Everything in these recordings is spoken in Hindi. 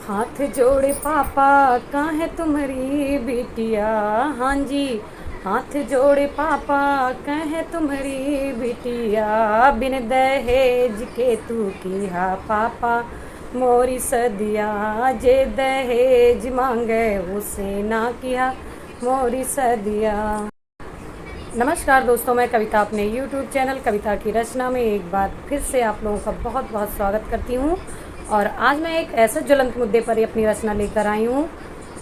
हाथ जोड़े पापा कहाँ तुम्हारी बिटिया। हाँ जी, हाथ जोड़े पापा कहाँ तुम्हारी बिटिया। बिन दहेज के तू किया पापा मोरी सदिया। जे दहेज मांगे उसे ना किया मोरी सदिया। नमस्कार दोस्तों, मैं कविता अपने YouTube चैनल कविता की रचना में एक बार फिर से आप लोगों का बहुत बहुत स्वागत करती हूँ। और आज मैं एक ऐसे ज्वलंत मुद्दे पर ही अपनी रचना लेकर आई हूँ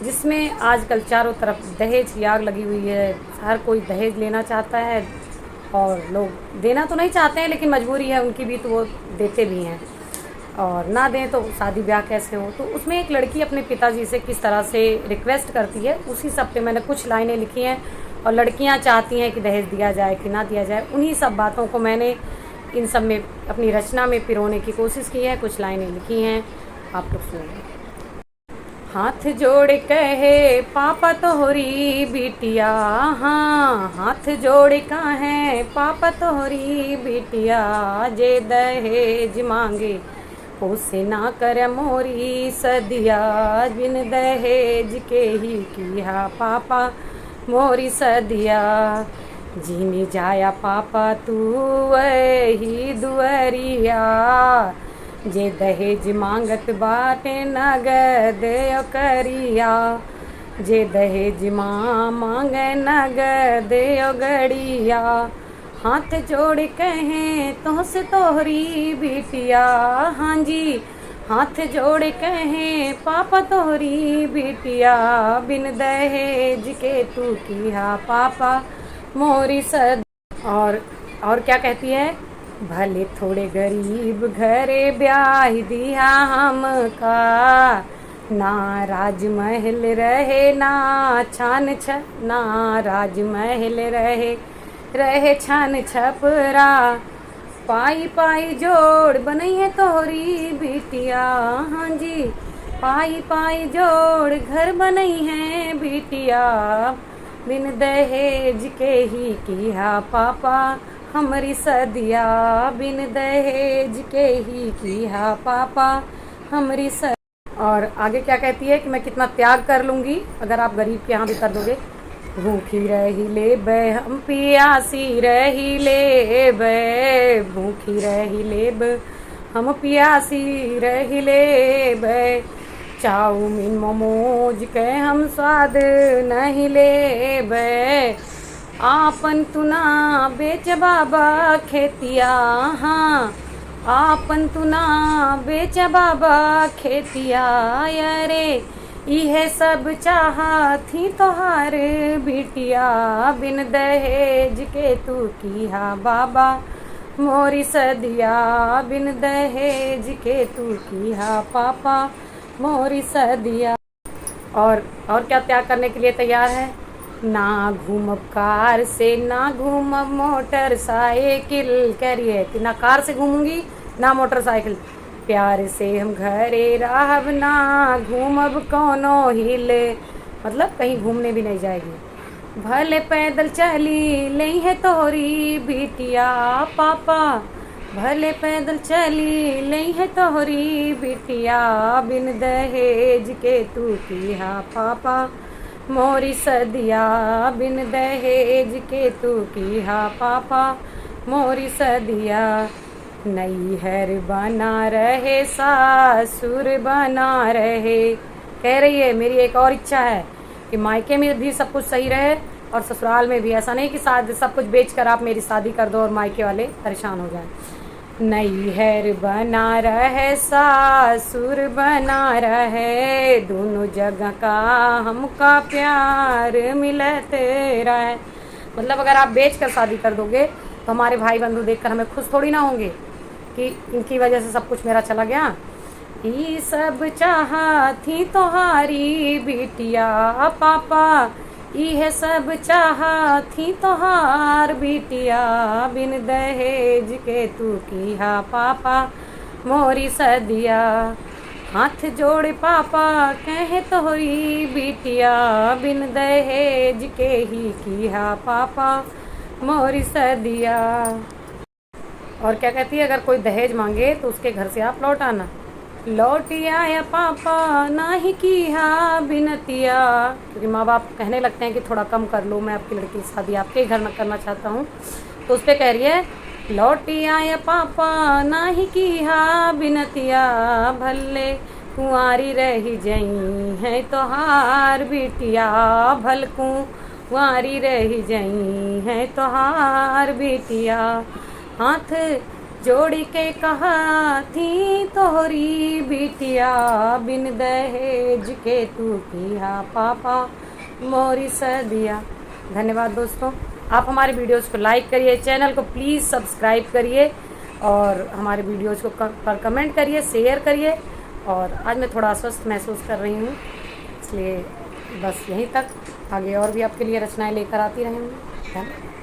जिसमें आजकल चारों तरफ दहेज की आग लगी हुई है। हर कोई दहेज लेना चाहता है और लोग देना तो नहीं चाहते हैं, लेकिन मजबूरी है उनकी भी, तो वो देते भी हैं। और ना दें तो शादी ब्याह कैसे हो। तो उसमें एक लड़की अपने पिताजी से किस तरह से रिक्वेस्ट करती है, उसी सब पे मैंने कुछ लाइनें लिखी हैं। और लड़कियां चाहती हैं कि दहेज दिया जाए कि ना दिया जाए, उन्हीं सब बातों को मैंने इन सब में अपनी रचना में पिरोने की कोशिश की है। कुछ लाइनें लिखी हैं, आप लोग सुनिए। हाथ जोड़ कहे पापा तोहरी बिटिया। हाँ, हाथ जोड़ कहे पापा तोहरी बिटिया। जे दहेज मांगे उसे ना कर मोरी सदिया। बिन दहेज के ही किया पापा मोरी सदिया। जीने जाया पापा तू वही दुअरिया। जे दहेज मांगत बाटे नगद करिया। जे दहेज मांगे नगद गड़िया। हाथ जोड़ कहें तो से तोहरी बिटिया। हाँ जी, हाथ जोड़ कहें पापा तोहरी बिटिया। बिन दहेज के तू किया पापा मोरी सद। और क्या कहती है, भले थोड़े गरीब घरे ब्याह दिया हमका। ना राजमहल रहे ना छान छ ना राजमहल रहे छान छपरा। पाई पाई जोड़ बनई है तोहरी बिटिया। हाँ जी, पाई पाई जोड़ घर बनई है बिटिया। बिन दहेज के ही किया पापा हमारी सदिया। बिन दहेज के ही किया पापा हमारी सदिया। और आगे क्या कहती है कि मैं कितना त्याग कर लूँगी अगर आप गरीब के यहाँ भी कर दोगे। भूखी रही ले बे हम पियासी रही ले बे। भूखी रही ले बे हम पियासी रही ले बे। चाउमीन मोमोज के हम स्वाद नहीं ले बे। आपन तुना बेच बाबा खेतिया। हाँ, आपन तुना बेच बाबा खेतिया। अरे इहे सब चाहती तोहार बिटिया। बिन दहेज के तू किया बाबा मोरी सदिया। बिन दहेज के तू किया पापा मोरी सदिया। और क्या त्याग करने के लिए तैयार है। ना घूमब कार से ना घूमब मोटरसाइकिल। कह रही है कि ना कार से घूमूंगी ना मोटरसाइकिल। प्यार से हम घरे रहब ना घूमब कोनो हिल। मतलब कहीं घूमने भी नहीं जाएगी। भले पैदल चली नहीं है तोहरी बिटिया पापा। भले पैदल चली नहीं है तोहरी बिटिया। बिन दहेज के तू किया पापा मोरी सदिया। बिन दहेज के तू किया पापा मोरी सदिया। नैहर बना रहे सासुर बना रहे। कह रही है मेरी एक और इच्छा है कि मायके में भी सब कुछ सही रहे और ससुराल में भी। ऐसा नहीं कि सब कुछ बेचकर आप मेरी शादी कर दो और मायके वाले परेशान हो जाएं। नैहर बना रहे सासुर बना रहे। दोनों जगह का हमका प्यार मिलते रहे। मतलब अगर आप बेच कर शादी कर दोगे तो हमारे भाई बंधु देखकर हमें खुश थोड़ी ना होंगे कि इनकी वजह से सब कुछ मेरा चला गया। ये सब चाहती तोहारी बिटिया पापा। यह सब चाहती तोहार बिटिया। बिन दहेज के तू किया पापा मोरी सदिया। हाथ जोड़ पापा कहे तोहरी बिटिया। बिन दहेज के ही किया पापा मोरी सदिया। और क्या कहती है, अगर कोई दहेज मांगे तो उसके घर से आप लौट आना। लौट आया पापा नाही किया बिनतिया, क्योंकि माँ बाप कहने लगते हैं कि थोड़ा कम कर लो, मैं आपकी लड़की की शादी आपके ही घर में करना चाहता हूँ। तो उस पर कह रही है लौट आया पापा नाही किया बिनतिया, भले कुंवारी रही जई है तोहार बिटिया, भल कुंवारी रही जई है तोहार बिटिया। हाथ जोड़ी के कहा थी तोहरी बिटिया, बिन दहेज के तू किया पापा मोरी सदिया। धन्यवाद दोस्तों, आप हमारे वीडियोस को लाइक करिए, चैनल को प्लीज़ सब्सक्राइब करिए और हमारे वीडियोस को पर कमेंट करिए, शेयर करिए। और आज मैं थोड़ा अस्वस्थ महसूस कर रही हूँ, इसलिए बस यहीं तक, आगे और भी आपके लिए रचनाएं लेकर आती रहेंगी। धन्यवाद।